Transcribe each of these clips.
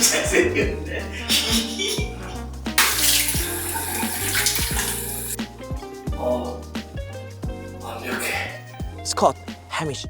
잘생겼네. 완벽해. 스콧 해미시.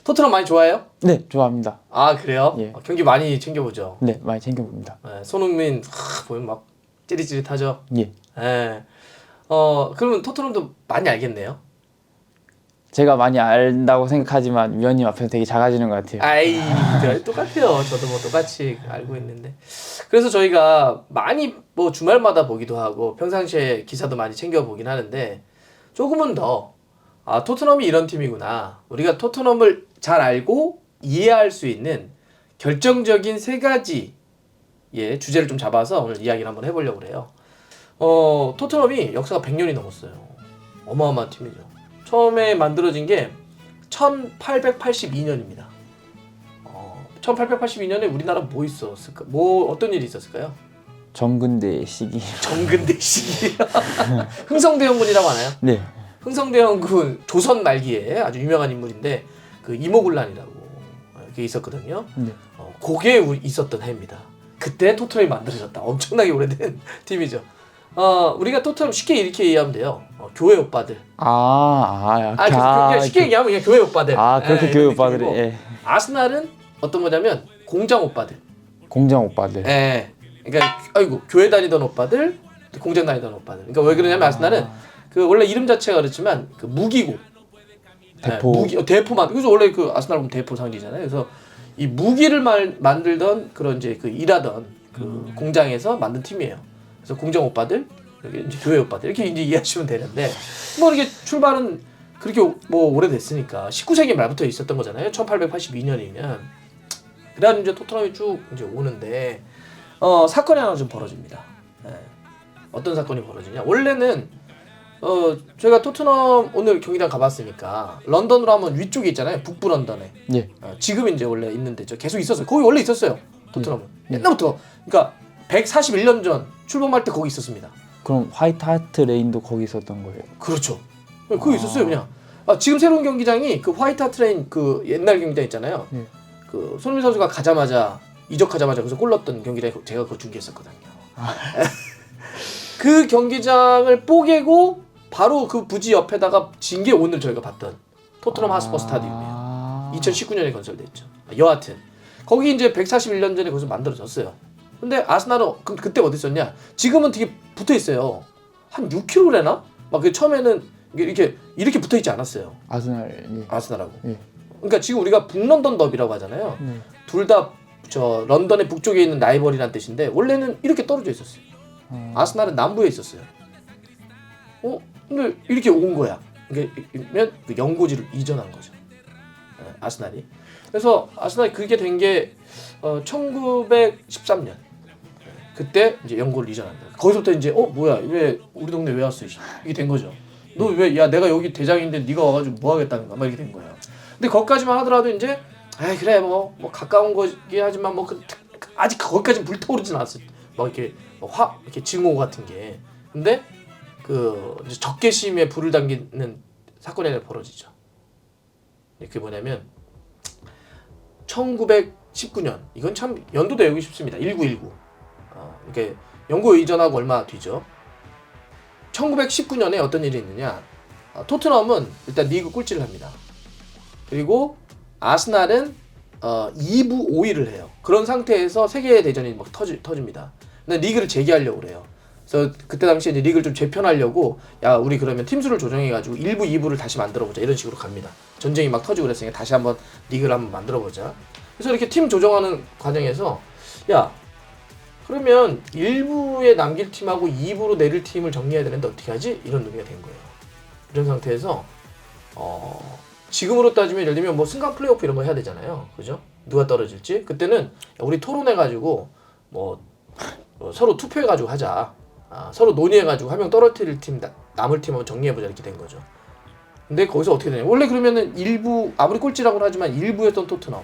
토트넘 많이 좋아해요? 네, 좋아합니다. 아 그래요? 예. 경기 많이 챙겨보죠. 네, 많이 챙겨봅니다. 손흥민 보면 막 찌릿찌릿하죠. 예. 예. 그러면 토트넘도 많이 알겠네요. 제가 많이 안다고 생각하지만 위원님 앞에서 되게 작아지는 것 같아요. 아이, 똑같아요. 저도 뭐 똑같이 알고 있는데. 그래서 저희가 많이 뭐 주말마다 보기도 하고 평상시에 기사도 많이 챙겨보긴 하는데 조금은 더 토트넘이 이런 팀이구나. 우리가 토트넘을 잘 알고 이해할 수 있는 결정적인 세 가지의 주제를 좀 잡아서 오늘 이야기를 한번 해보려고 그래요. 토트넘이 역사가 100년이 넘었어요. 어마어마한 팀이죠. 처음에 만들어진 게 1882년입니다. 1882년에 우리나라 뭐 있었을까? 어떤 일이 있었을까요? 정근대 시기. 정근대 시기. 흥성대원군이라고 하나요? 네. 흥성대원군 조선 말기에 아주 유명한 인물인데 그 이모군란이라고 그게 있었거든요. 네. 그게 있었던 해입니다. 그때 토트넘이 만들어졌다. 엄청나게 오래된 팀이죠. 우리가 토트넘 쉽게 이렇게 이해하면 돼요. 교회 오빠들. 그냥 쉽게 얘기하면 그냥 교회 오빠들. 그렇게 교회 오빠들이. 예. 아스날은 어떤 거냐면 공장 오빠들. 공장 오빠들. 예. 그러니까 교회 다니던 오빠들, 공장 다니던 오빠들. 그러니까 왜 그러냐면 아스날은 그 원래 이름 자체가 그렇지만 그 무기고. 대포. 대포만. 그래서 원래 그 아스날 보면 대포 상징이잖아요. 그래서 이 무기를 만들던 그런 이제 그 일하던 그 공장에서 만든 팀이에요. 그래서 공장 오빠들, 여기 이제 교회 오빠들 이렇게 이제 이해하시면 되는데 뭐 이게 출발은 그렇게 뭐 오래됐으니까 19세기 말부터 있었던 거잖아요. 1882년이면 그다음 이제 토트넘이 쭉 이제 오는데 사건이 하나 좀 벌어집니다. 어떤 사건이 벌어지냐? 원래는 저희가 토트넘 오늘 경기장 가봤으니까 런던으로 하면 위쪽에 있잖아요. 북부 런던에. 예. 지금 이제 원래 있는데 계속 있었어요. 거기 원래 있었어요. 토트넘은 옛날부터. 그러니까 141년 전 출범할 때 거기 있었습니다. 그럼 화이트 하트 레인도 거기 있었던 거예요? 그렇죠. 거기 있었어요 그냥. 지금 새로운 경기장이 그 화이트 하트 레인 그 옛날 경기장 있잖아요. 예. 그 손흥민 선수가 이적하자마자 그래서 골 넣었던 경기장 제가 그거 중계했었거든요. 그 경기장을 뽀개고 바로 그 부지 옆에다가 진 게 오늘 저희가 봤던 토트넘 하스퍼 스타디움이에요. 2019년에 건설됐죠. 여하튼 거기 이제 141년 전에 거기서 만들어졌어요. 근데 아스날은 그때 어디 있었냐? 지금은 되게 붙어 있어요. 한 6km래나? 막 그 처음에는 이렇게 붙어 있지 않았어요. 아스날하고. 예. 그러니까 지금 우리가 북런던 더비라고 하잖아요. 네. 둘 다 저 런던의 북쪽에 있는 라이벌이란 뜻인데 원래는 이렇게 떨어져 있었어요. 아스날은 남부에 있었어요. 근데 이렇게 온 거야. 그러면 그 연고지를 이전한 거죠. 아스날이. 그래서 아스날이 그게 된 게 1913년. 그때 이제 연고를 이전한다. 거기서부터 이제 뭐야 왜 우리 동네 왜 왔어 이게 된 거죠. 너 왜 내가 여기 대장인데 네가 와가지고 뭐 하겠다는 거야 막 이렇게 된 거예요. 근데 거기까지만 하더라도 이제 그래 뭐 가까운 거긴 하지만 뭐 아직 거기까지 불타오르진 않았어요. 막 이렇게 이렇게 증오 같은 게. 근데 그 이제 적개심에 불을 당기는 사건이 하나 벌어지죠. 그게 뭐냐면 1919년 이건 참 연도도 외우기 쉽습니다. 1919. 이렇게 연고 이전하고 얼마 뒤죠. 1919년에 어떤 일이 있느냐? 토트넘은 일단 리그 꼴찌를 합니다. 그리고 아스날은 2부 5위를 해요. 그런 상태에서 세계 대전이 막 터집니다. 근데 리그를 재개하려고 그래요. 그래서 그때 당시에 이제 리그를 좀 재편하려고 우리 그러면 팀수를 조정해가지고 1부, 2부를 다시 만들어보자 이런 식으로 갑니다. 전쟁이 막 터지고 그랬으니까 다시 한번 리그를 한번 만들어보자. 그래서 이렇게 팀 조정하는 과정에서 야 그러면 1부에 남길 팀하고 2부로 내릴 팀을 정리해야 되는데 어떻게 하지? 이런 논의가 된 거예요. 이런 상태에서 지금으로 따지면 예를 들면 뭐 승강 플레이오프 이런 거 해야 되잖아요. 그죠? 누가 떨어질지. 그때는 야, 우리 토론해가지고 뭐 서로 투표해가지고 하자. 서로 논의해가지고 한 명 떨어뜨릴 팀 남을 팀 한번 정리해보자 이렇게 된 거죠. 근데 거기서 어떻게 되냐? 원래 그러면은 1부 아무리 꼴찌라고는 하지만 1부였던 토트넘,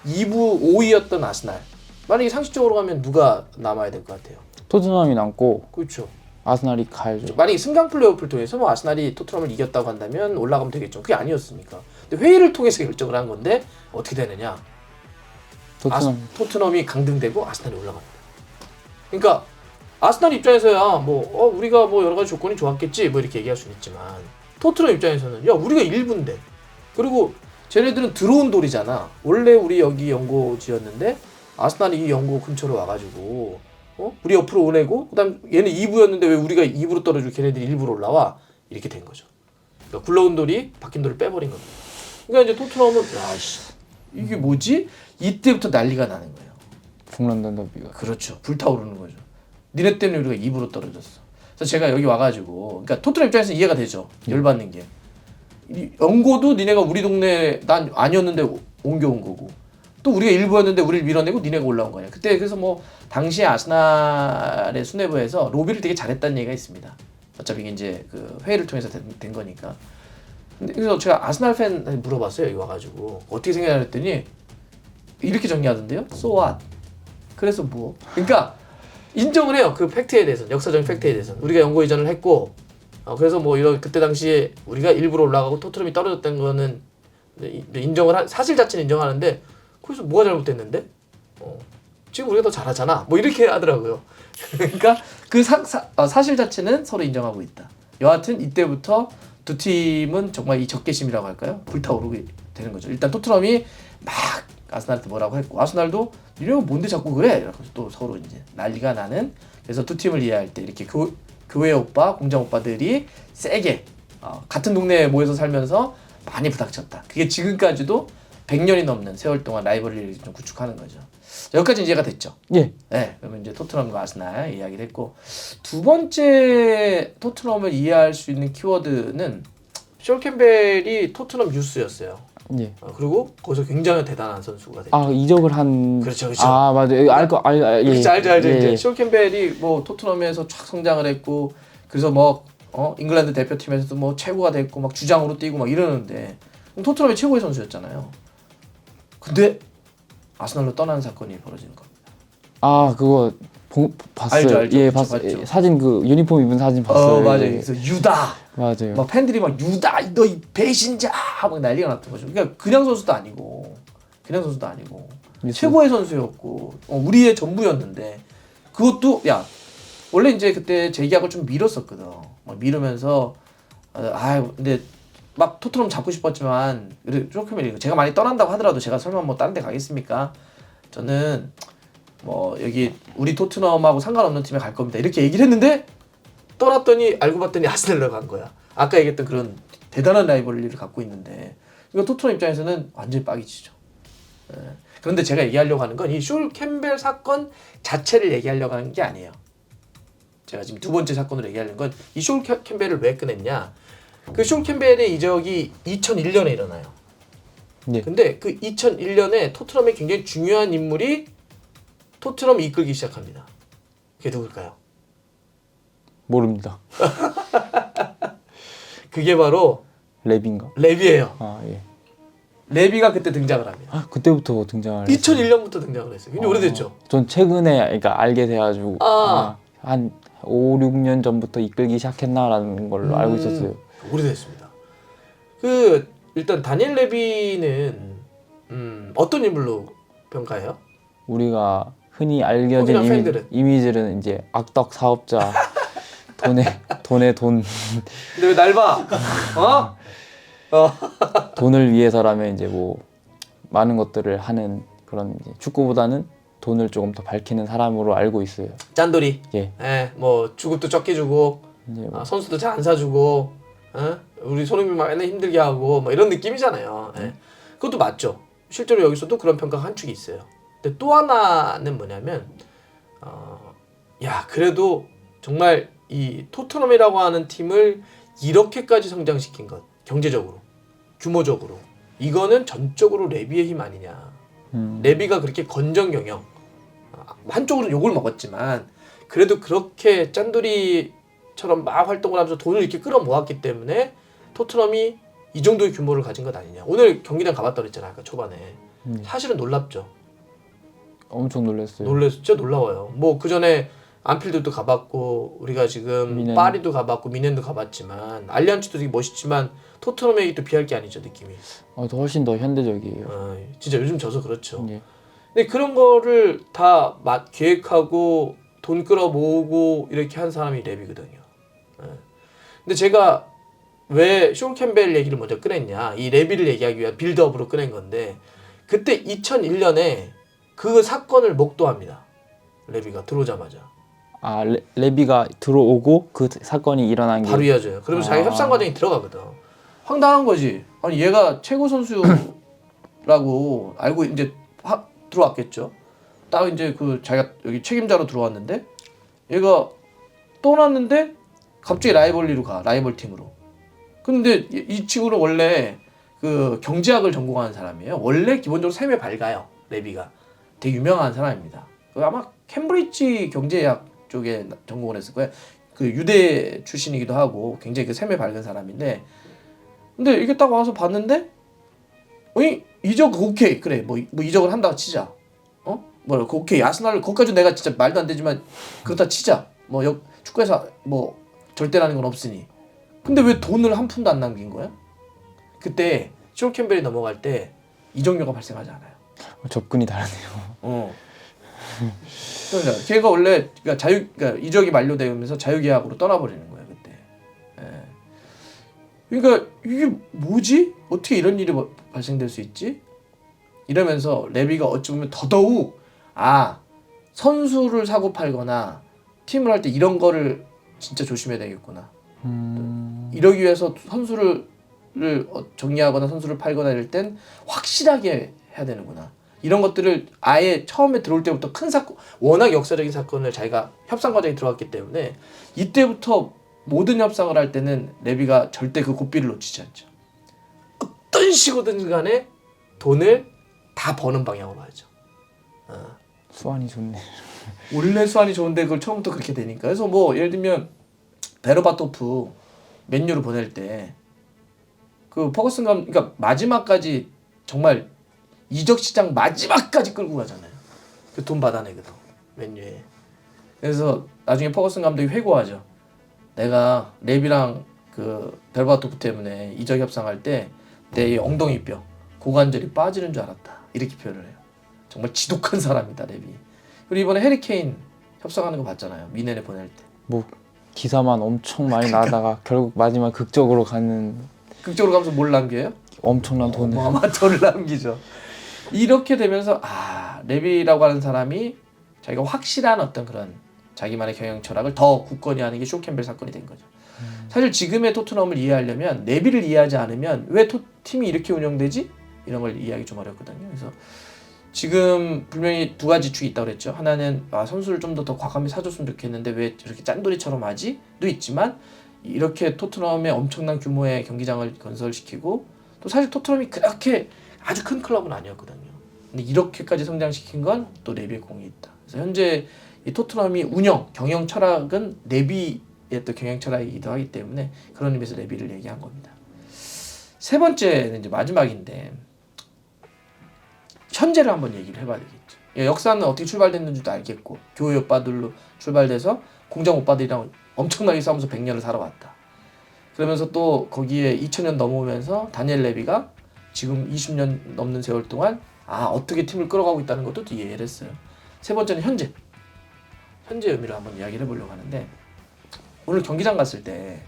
2부 5위였던 아스날. 만약에 상식적으로 가면 누가 남아야 될 것 같아요? 토트넘이 남고 그렇죠. 아스날이 가야죠. 만약에 승강 플레이오프를 통해서 뭐 아스날이 토트넘을 이겼다고 한다면 올라가면 되겠죠. 그게 아니었으니까. 근데 회의를 통해서 결정을 한 건데 어떻게 되느냐? 토트넘이 강등되고 아스날이 올라갑니다. 그러니까 아스날 입장에서야 뭐 우리가 뭐 여러 가지 조건이 좋았겠지 뭐 이렇게 얘기할 수는 있지만 토트넘 입장에서는 야 우리가 1부인데 그리고 쟤네들은 들어온 돌이잖아. 원래 우리 여기 연고지였는데 아스날이 이 연고 근처로 와가지고 우리 옆으로 오내고 그다음 얘는 2부였는데 왜 우리가 2부로 떨어지고 걔네들이 1부로 올라와 이렇게 된 거죠. 그러니까 굴러온 돌이 박힌 돌을 빼버린 겁니다. 그러니까 이제 토트넘은 야씨 이게 뭐지? 이때부터 난리가 나는 거예요. 북런던 더비가. 그렇죠. 불타오르는 거죠. 니네 때문에 우리가 2부로 떨어졌어. 그래서 제가 여기 와가지고 그러니까 토트넘 입장에서 이해가 되죠. 열받는 게. 연고도 니네가 우리 동네 난 아니었는데 옮겨온 거고 또 우리가 1부였는데 우리를 밀어내고 니네가 올라온 거냐. 그때 그래서 뭐 당시에 아스날의 수뇌부에서 로비를 되게 잘했다는 얘기가 있습니다. 어차피 이제 그 회의를 통해서 된 거니까. 근데 그래서 제가 아스날 팬한테 물어봤어요. 여기 와가지고 어떻게 생각하냐 했더니 이렇게 정리하던데요. So what? 그래서 뭐? 그러니까 인정을 해요. 그 팩트에 대해서는 역사적인 팩트에 대해서는 우리가 연고 이전을 했고 그래서 뭐 이런 그때 당시에 우리가 일부러 올라가고 토트넘이 떨어졌다는 거는 인정을 사실 자체는 인정하는데 그래서 뭐가 잘못됐는데? 지금 우리가 더 잘하잖아. 뭐 이렇게 하더라고요. 그러니까 그 사실 자체는 서로 인정하고 있다. 여하튼 이때부터 두 팀은 정말 이 적개심이라고 할까요? 불타오르게 되는 거죠. 일단 토트넘이 막 아스날한테 뭐라고 했고 아스날도 니네가 뭔데 자꾸 그래? 이러면서 또 서로 이제 난리가 나는. 그래서 두 팀을 이해할 때 이렇게 교회 오빠, 공장 오빠들이 세게 같은 동네에 모여서 살면서 많이 부닥쳤다. 그게 지금까지도 100년이 넘는 세월 동안 라이벌리를 좀 구축하는 거죠. 여기까지 이해가 됐죠? 예. 네. 그러면 이제 토트넘과 아스날 이야기를 했고 두 번째 토트넘을 이해할 수 있는 키워드는 숄 캠벨이 토트넘 유스였어요. 예. 그리고 거기서 굉장히 대단한 선수가 됐죠. 이적을 한. 그렇죠. 맞아요. 예. 알죠. 알죠. 예. 이제 숄 캠벨이 뭐 토트넘에서 촥 성장을 했고 그래서 뭐 잉글랜드 대표팀에서도 뭐 최고가 됐고 막 주장으로 뛰고 막 이러는데 토트넘의 최고의 선수였잖아요. 근데 아스날로 떠나는 사건이 벌어지는 겁니다. 그거 봤어요. 알죠. 예, 봤죠. 봤어요. 사진 그 유니폼 입은 사진 봤어요. 맞아요. 예. 그래서 유다. 맞아요. 막 팬들이 막 유다 너 이 배신자 막 난리가 났던 거죠. 그러니까 그냥 선수도 아니고 최고의 선수였고 우리의 전부였는데 그것도 야 원래 이제 그때 재계약을 좀 미뤘었거든. 막 미루면서 근데 막 토트넘 잡고 싶었지만 조금이 제가 많이 떠난다고 하더라도 제가 설마 뭐 다른 데 가겠습니까? 저는 뭐 여기 우리 토트넘하고 상관없는 팀에 갈 겁니다. 이렇게 얘기를 했는데 떠났더니 알고 봤더니 아스날로 간 거야. 아까 얘기했던 그런 대단한 라이벌리를 갖고 있는데 이거 토트넘 입장에서는 완전히 빡이치죠. 그런데 제가 얘기하려고 하는 건 이 숄 캠벨 사건 자체를 얘기하려고 하는 게 아니에요. 제가 지금 두 번째 사건으로 얘기하는 건 이 숄 캠벨을 왜 꺼냈냐. 그 숄 캠벨의 이적이 2001년에 일어나요. 네. 근데 그 2001년에 토트넘의 굉장히 중요한 인물이 토트넘을 이끌기 시작합니다. 그게 누굴까요? 모릅니다. 그게 바로 레비인가? 레비예요. 예. 레비가 그때 등장을 합니다. 그때부터 등장을. 2001년부터 등장을 했어요. 굉장히 오래됐죠. 전 최근에 그러니까 알게 돼가지고 한 5, 6년 전부터 이끌기 시작했나라는 걸로 알고 있었어요. 오래됐습니다. 일단 다니엘 레비는 어떤 인물로 평가해요? 우리가 흔히 알려진 이미지는 이제 악덕 사업자, 돈에 돈. 근데 왜 날 봐? 돈을 위해서라면 이제 뭐 많은 것들을 하는 그런 이제 축구보다는 돈을 조금 더 밝히는 사람으로 알고 있어요. 짠돌이. 예. 뭐 주급도 적게 주고, 이제 뭐 선수도 잘 안 사주고, 우리 손흥민만 맨날 힘들게 하고, 뭐 이런 느낌이잖아요. 그것도 맞죠. 실제로 여기서도 그런 평가가 한 축이 있어요. 근데 또 하나는 뭐냐면 야 그래도 정말 이 토트넘이라고 하는 팀을 이렇게까지 성장시킨 것 경제적으로 규모적으로 이거는 전적으로 레비의 힘 아니냐. 레비가 그렇게 건전 경영 한쪽으로 욕을 먹었지만 그래도 그렇게 짠돌이처럼 막 활동을 하면서 돈을 이렇게 끌어모았기 때문에 토트넘이 이 정도의 규모를 가진 것 아니냐. 오늘 경기장 가봤다 그랬잖아요. 아까 초반에. 사실은 놀랍죠. 엄청 놀랐어요. 진짜 놀라워요. 뭐 그 전에 안필드도 가봤고 우리가 지금 미넨. 파리도 가봤고 미넨도 가봤지만 알리안츠도 되게 멋있지만 토트넘에게 또 비할 게 아니죠 느낌이. 더 훨씬 더 현대적이에요. 진짜 요즘 져서 그렇죠. 예. 근데 그런 거를 다 기획하고 돈 끌어 모으고 이렇게 한 사람이 레비거든요. 근데 제가 왜 쇼 캠벨 얘기를 먼저 꺼냈냐, 이 레비를 얘기하기 위한 빌드업으로 꺼낸 건데 그때 2001년에 그 사건을 목도합니다. 레비가 들어오자마자 레비가 들어오고 그 사건이 일어난 게 바로 이어져요. 그러면서 자기 협상 과정이 들어가거든. 황당한 거지. 아니 얘가 최고 선수라고 알고 이제 들어왔겠죠. 딱 이제 그 자기가 여기 책임자로 들어왔는데 얘가 떠났는데 갑자기 라이벌리로 가. 라이벌 팀으로. 근데 이 친구는 원래 그 경제학을 전공하는 사람이에요. 원래 기본적으로 셈에 밝아요. 레비가 되게 유명한 사람입니다. 아마 캠브리지 경제학 쪽에 전공을 했을 거예요. 그 유대 출신이기도 하고 굉장히 그 셈에 밝은 사람인데, 근데 이게 딱 와서 봤는데, 어이 이적 오케이 그래 뭐 이적을 한다고 치자. 오케이 아스날을 거기까지 내가 진짜 말도 안 되지만 그렇다 치자. 축구에서 뭐 절대라는 건 없으니. 근데 왜 돈을 한 푼도 안 남긴 거야? 그때 쇼 캠벨이 넘어갈 때 이적료가 발생하지 않아요. 접근이 다르네요. 그러니까 걔가 원래 그러니까 이적이 만료되면서 자유계약으로 떠나버리는 거예요 그때. 그러니까 이게 뭐지? 어떻게 이런 일이 발생될 수 있지? 이러면서 레비가 어찌 보면 더더욱 선수를 사고 팔거나 팀을 할 때 이런 거를 진짜 조심해야 되겠구나. 이러기 위해서 선수를 정리하거나 선수를 팔거나 이럴 땐 확실하게 해야 되는구나. 이런 것들을 아예 처음에 들어올 때부터 큰 사건, 워낙 역사적인 사건을 자기가 협상 과정에 들어갔기 때문에 이때부터 모든 협상을 할 때는 레비가 절대 그 고삐를 놓치지 않죠. 어떤 식으로든 간에 돈을 다 버는 방향으로 하죠. 수완이 좋네. 원래 수완이 좋은데 그걸 처음부터 그렇게 되니까. 그래서 뭐 예를 들면 베르바토프 맨유로 보낼 때 그 퍼거슨 그러니까 마지막까지 정말 이적 시장 마지막까지 끌고 가잖아요. 그 돈 받아내거든 맨유에. 그래서 나중에 퍼거슨 감독이 회고하죠. 내가 레비랑 그 베르바토프 때문에 이적 협상할 때 내 엉덩이뼈 고관절이 빠지는 줄 알았다. 이렇게 표현을 해요. 정말 지독한 사람이다 레비. 그리고 이번에 해리 케인 협상하는 거 봤잖아요. 미넨에 보낼 때. 뭐 기사만 엄청 많이 나다가 결국 마지막 극적으로 가는. 극적으로 가면서 뭘 남겨요? 엄청난 돈을. 어마어마한 돈을 남기죠. 이렇게 되면서 레비라고 하는 사람이 자기가 확실한 어떤 그런 자기만의 경영 철학을 더 굳건히 하는 게 쇼 캠벨 사건이 된 거죠. 사실 지금의 토트넘을 이해하려면 레비를 이해하지 않으면 왜 팀이 이렇게 운영되지? 이런 걸 이해하기 좀 어렵거든요. 그래서 지금 분명히 두 가지 축이 있다고 그랬죠. 하나는 선수를 좀 더 과감히 사줬으면 좋겠는데 왜 저렇게 짠돌이처럼 하지? 도 있지만 이렇게 토트넘의 엄청난 규모의 경기장을 건설시키고 또 사실 토트넘이 그렇게 아주 큰 클럽은 아니었거든요. 근데 이렇게까지 성장시킨 건 또 레비의 공이 있다. 그래서 현재 이 토트넘이 경영 철학은 레비의 또 경영 철학이기도 하기 때문에 그런 의미에서 레비를 얘기한 겁니다. 세 번째는 이제 마지막인데 현재를 한번 얘기를 해봐야 되겠죠. 역사는 어떻게 출발됐는지도 알겠고 교회 오빠들로 출발돼서 공장 오빠들이랑 엄청나게 싸우면서 100년을 살아왔다. 그러면서 또 거기에 2000년 넘어오면서 다니엘 레비가 지금 20년 넘는 세월 동안 어떻게 팀을 끌어가고 있다는 것도 이해를 했어요. 세 번째는 현재 의미를 한번 이야기를 해보려고 하는데 오늘 경기장 갔을 때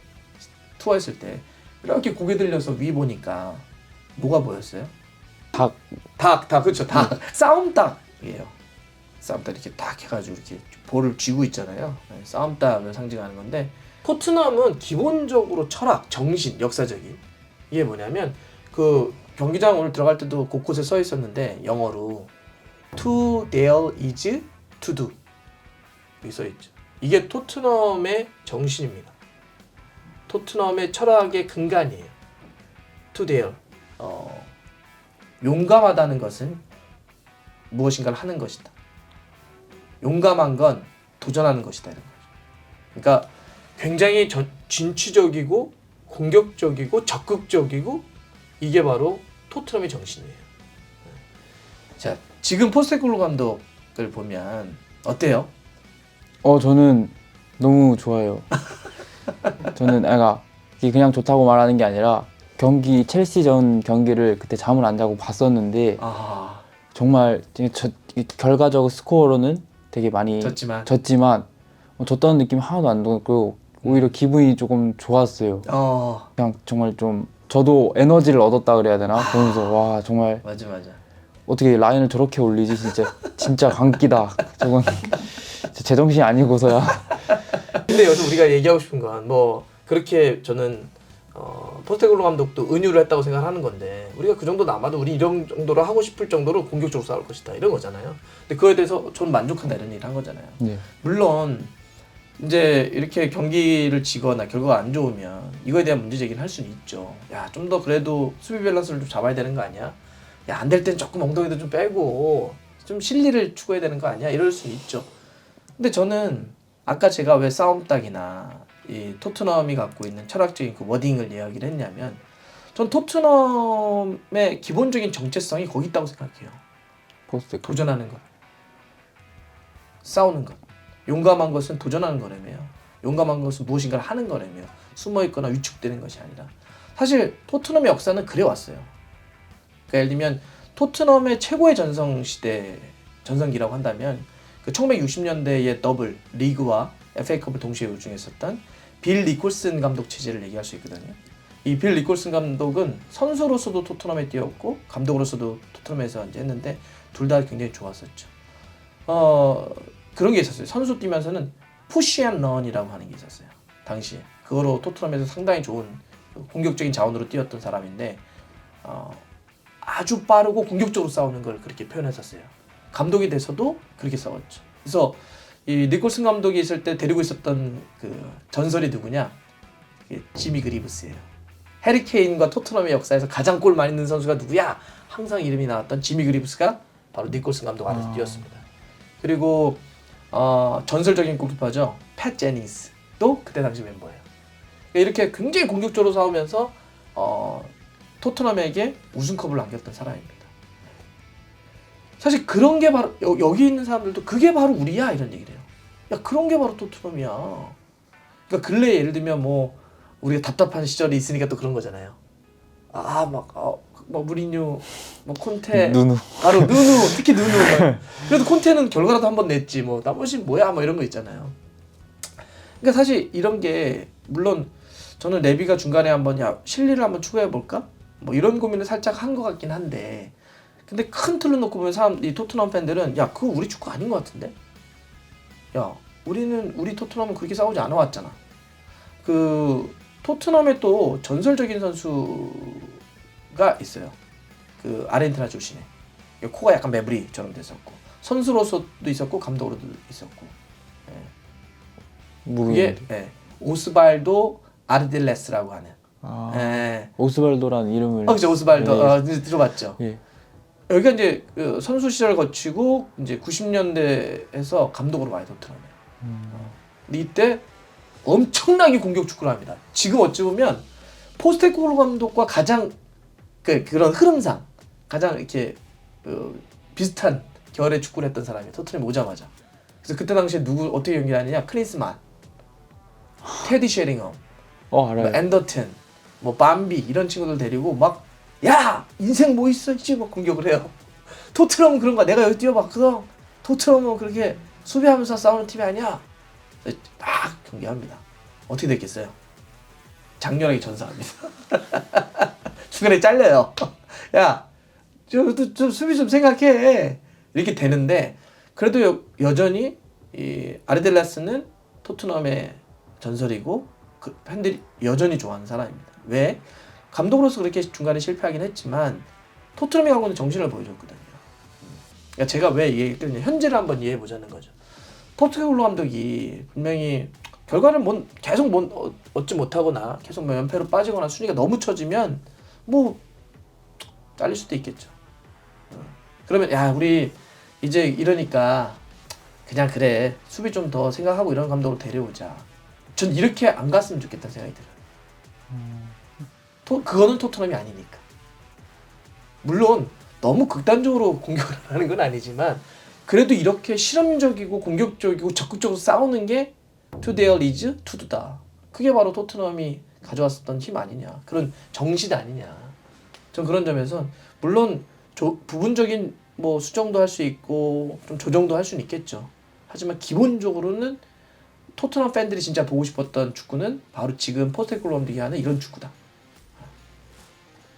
투어했을 때 이렇게 고개 들려서 위 보니까 뭐가 보였어요? 닭 그렇죠. 닭 싸움닭이에요. 싸움닭 이렇게 딱 해가지고 이렇게 볼을 쥐고 있잖아요. 싸움닭을 상징하는 건데 토트넘은 기본적으로 철학, 정신, 역사적인 이게 뭐냐면 그 경기장 오늘 들어갈 때도 곳곳에 써 있었는데 영어로 To dare is to do. 여기 써있죠. 이게 토트넘의 정신입니다. 토트넘의 철학의 근간이에요. To dare. 용감하다는 것은 무엇인가를 하는 것이다. 용감한 건 도전하는 것이다. 이런 거죠. 그러니까 굉장히 진취적이고 공격적이고 적극적이고 이게 바로 토트넘의 정신이에요. 자, 지금 포스테코글루 감독을 보면 어때요? 저는 너무 좋아요. 저는 이게 그냥 좋다고 말하는 게 아니라 첼시전 경기를 그때 잠을 안 자고 봤었는데 정말 이 결과적 스코어로는 되게 많이 졌지만 졌다는 느낌이 하나도 안 들었고 오히려 기분이 조금 좋았어요. 그냥 정말 좀 저도 에너지를 얻었다 그래야 되나? 보면서 와 정말 맞아. 어떻게 라인을 저렇게 올리지? 진짜 광기다. 저건 제정신이 아니고서야. 근데 여기서 우리가 얘기하고 싶은 건 뭐 그렇게 저는 포스테코글루 감독도 은유를 했다고 생각하는 건데 우리가 그 정도 남아도 우리 이런 정도로 하고 싶을 정도로 공격적으로 싸울 것이다 이런 거잖아요. 근데 그거에 대해서 저는 만족한다 이런 얘기를 한 거잖아요. 네. 물론 이제 이렇게 경기를 지거나 결과가 안 좋으면 이거에 대한 문제 제기를 할 수는 있죠. 야, 좀 더 그래도 수비 밸런스를 좀 잡아야 되는 거 아니야? 야, 안 될 땐 조금 엉덩이도 좀 빼고 좀 실리를 추구해야 되는 거 아니야? 이럴 수는 있죠. 근데 저는 아까 제가 왜 싸움닭이나 이 토트넘이 갖고 있는 철학적인 그 워딩을 이야기를 했냐면 전 토트넘의 기본적인 정체성이 거기 있다고 생각해요. 포스테코글루. 도전하는 것, 싸우는 것. 용감한 것은 도전하는 거라며요. 용감한 것은 무엇인가를 하는 거라며요. 숨어있거나 위축되는 것이 아니라. 사실 토트넘의 역사는 그래 왔어요. 그러니까 예를 들면 토트넘의 최고의 전성기라고 한다면 그 1960년대의 더블 리그와 FA컵을 동시에 우승했었던 빌 니콜슨 감독 체제를 얘기할 수 있거든요. 이 빌 니콜슨 감독은 선수로서도 토트넘에 뛰었고 감독으로서도 토트넘에서 이제 했는데 둘 다 굉장히 좋았었죠. 그런 게 있었어요. 선수 뛰면서는 푸시 앤 런이라고 하는 게 있었어요. 당시에 그거로 토트넘에서 상당히 좋은 공격적인 자원으로 뛰었던 사람인데 아주 빠르고 공격적으로 싸우는 걸 그렇게 표현했었어요. 감독이 돼서도 그렇게 싸웠죠. 그래서 이 니콜슨 감독이 있을 때 데리고 있었던 그 전설이 누구냐? 지미 그리브스예요. 해리 케인과 토트넘의 역사에서 가장 골 많이 넣는 선수가 누구야? 항상 이름이 나왔던 지미 그리브스가 바로 니콜슨 감독 안에서 뛰었습니다. 그리고 전설적인 골키퍼죠. 팻 제닝스도 그때 당시 멤버예요. 이렇게 굉장히 공격적으로 싸우면서 토트넘에게 우승컵을 안겼던 사람입니다. 사실 그런 게 바로 여기 있는 사람들도 그게 바로 우리야 이런 얘기를 해요. 야, 그런 게 바로 토트넘이야. 그러니까 근래 예를 들면 뭐 우리가 답답한 시절이 있으니까 또 그런 거잖아요. 막 무리뉴, 뭐 콘테, 누누. 바로 누누, 특히 누누. 그래도 콘테는 결과라도 한번 냈지 뭐 나머지는 뭐야 뭐 이런 거 있잖아요. 그러니까 사실 이런 게 물론 저는 레비가 중간에 한번 실리를 한번 추구해 볼까? 뭐 이런 고민을 살짝 한 것 같긴 한데. 근데 큰 틀로 놓고 보면 이 토트넘 팬들은 야, 그거 우리 축구 아닌 것 같은데? 야, 우리 토트넘은 그렇게 싸우지 않아 왔잖아. 그 토트넘에 또 전설적인 선수가 있어요. 그 아르헨티나 출신의 코가 약간 매부리처럼 됐었고 선수로서도 있었고 감독으로도 있었고. 그게 오스발도 아르딜레스라고 하는. 오스발도라는 이름을. 그렇죠. 오스발도 들어봤죠. 예. 여기가 이제 그 선수 시절 거치고 이제 90년대에서 감독으로 와요 토트넘에. 근데 이때 엄청나게 공격 축구를 합니다. 지금 어찌 보면 포스테코글루 감독과 가장 그런 흐름상 가장 이렇게 비슷한 결의 축구를 했던 사람이 토트넘에 오자마자. 그래서 그때 당시에 어떻게 연기하느냐? 클린스만, 테디 쉐링엄, 알아요. 앤더튼, 뭐 밤비 이런 친구들 데리고 막 야! 인생 뭐 있어? 이제 막 공격을 해요. 토트넘은 그런 거야. 내가 여기 뛰어봤거든. 토트넘은 그렇게 수비하면서 싸우는 팀이 아니야. 막 경기합니다. 어떻게 됐겠어요? 장렬하게 전사합니다. 중간에 잘려요. 야, 좀 수비 좀 생각해. 이렇게 되는데 그래도 여전히 이 아르델라스는 토트넘의 전설이고 그 팬들이 여전히 좋아하는 사람입니다. 왜? 감독으로서 그렇게 중간에 실패하긴 했지만 토트넘이 갖고 있는 정신을 보여줬거든요. 그러니까 제가 왜 이 얘기를 했냐, 현재를 한번 이해해 보자는 거죠. 포스테코글루 감독이 분명히 결과를 계속 얻지 못하거나 계속 뭐 연패로 빠지거나 순위가 너무 처지면 뭐 잘릴 수도 있겠죠. 그러면 야 우리 이제 이러니까 그냥 그래 수비 좀 더 생각하고 이런 감독을 데려오자. 전 이렇게 안 갔으면 좋겠다는 생각이 들어요. 그거는 토트넘이 아니니까. 물론 너무 극단적으로 공격을 하는 건 아니지만 그래도 이렇게 실험적이고 공격적이고 적극적으로 싸우는 게 to their leads, to the. 그게 바로 토트넘이 가져왔었던 힘 아니냐. 그런 정신 아니냐. 전 그런 점에서 물론 부분적인 뭐 수정도 할 수 있고 좀 조정도 할 수는 있겠죠. 하지만 기본적으로는 토트넘 팬들이 진짜 보고 싶었던 축구는 바로 지금 포스테코글루 감독이 하는 이런 축구다.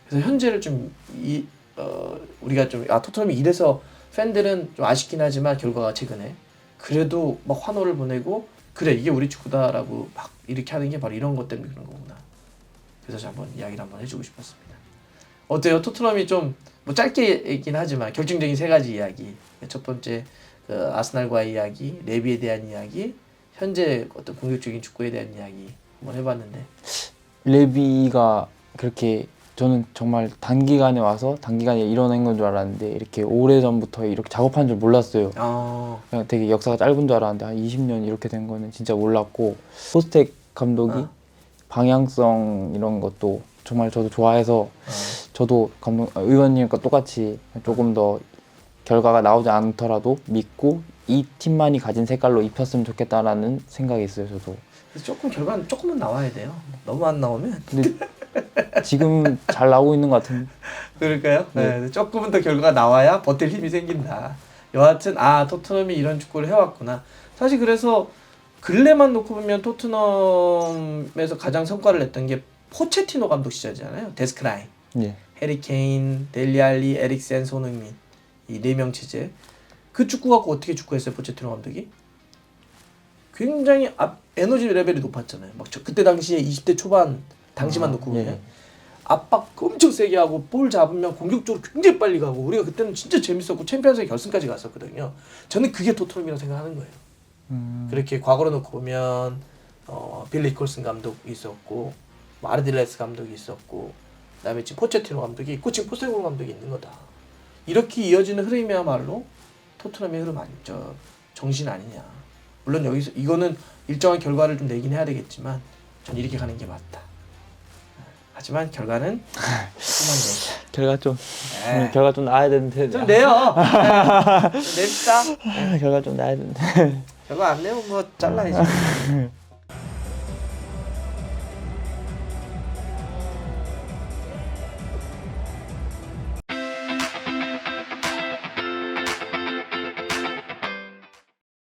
그래서 현재를 좀 우리가 좀 토트넘이 이래서 팬들은 좀 아쉽긴 하지만 결과가 최근에 그래도 막 환호를 보내고 그래 이게 우리 축구다라고 막 이렇게 하는 게 바로 이런 것 때문에 그런 거구나. 그래서 한번 이야기를 한번 해주고 싶었습니다. 어때요? 토트넘이 좀 뭐 짧게 얘기긴 하지만 결정적인 세 가지 이야기. 첫 번째 그 아스날과의 이야기, 레비에 대한 이야기, 현재 어떤 공격적인 축구에 대한 이야기 한번 해봤는데 레비가 그렇게 저는 정말 단기간에 와서 단기간에 이뤄낸 건 줄 알았는데 이렇게 오래전부터 이렇게 작업한 줄 몰랐어요. 그냥 되게 역사가 짧은 줄 알았는데 한 20년 이렇게 된 거는 진짜 몰랐고 포스텍 감독이 방향성 이런 것도 정말 저도 좋아해서 저도 의원님과 똑같이 조금 더 결과가 나오지 않더라도 믿고 이 팀만이 가진 색깔로 입혔으면 좋겠다라는 생각이 있어요. 저도. 그래서 조금 결과는 조금은 나와야 돼요. 너무 안 나오면. 근데 지금 잘 나오고 있는 것 같은데. 그럴까요? 네. 조금은 더 결과가 나와야 버틸 힘이 생긴다. 여하튼 토트넘이 이런 축구를 해왔구나. 사실 그래서 근래만 놓고 보면 토트넘에서 가장 성과를 냈던 게 포체티노 감독 시절이잖아요. 데스크라인, 예. 해리 케인, 델리알리, 에릭센, 손흥민 이 4명 체제. 그 축구 갖고 어떻게 축구했어요, 포체티노 감독이? 굉장히 에너지 레벨이 높았잖아요. 막 그때 당시에 20대 초반 당시만 놓고 보면 예. 압박 엄청 세게 하고 볼 잡으면 공격적으로 굉장히 빨리 가고 우리가 그때는 진짜 재밌었고 챔피언스리그 결승까지 갔었거든요. 저는 그게 토트넘이라고 생각하는 거예요. 그렇게 과거로 놓고 보면 빌리 콜슨 감독이 있었고 아르딜레스 감독이 있었고 그다음에 지금 포체티노 감독이 있고 지금 포스테코글루 감독이 있는 거다. 이렇게 이어지는 흐름이야말로 토트넘의 흐름 아니죠. 정신 아니냐. 물론 여기서 이거는 일정한 결과를 좀 내긴 해야 되겠지만 전 이렇게 가는 게 맞다. 하지만 결과는 결과 좀 네. 결과 좀 나야 되는데. 좀 내요. 냅시다. 결과 좀 나야 되는데. 결과 안 내면 뭐 잘라야지.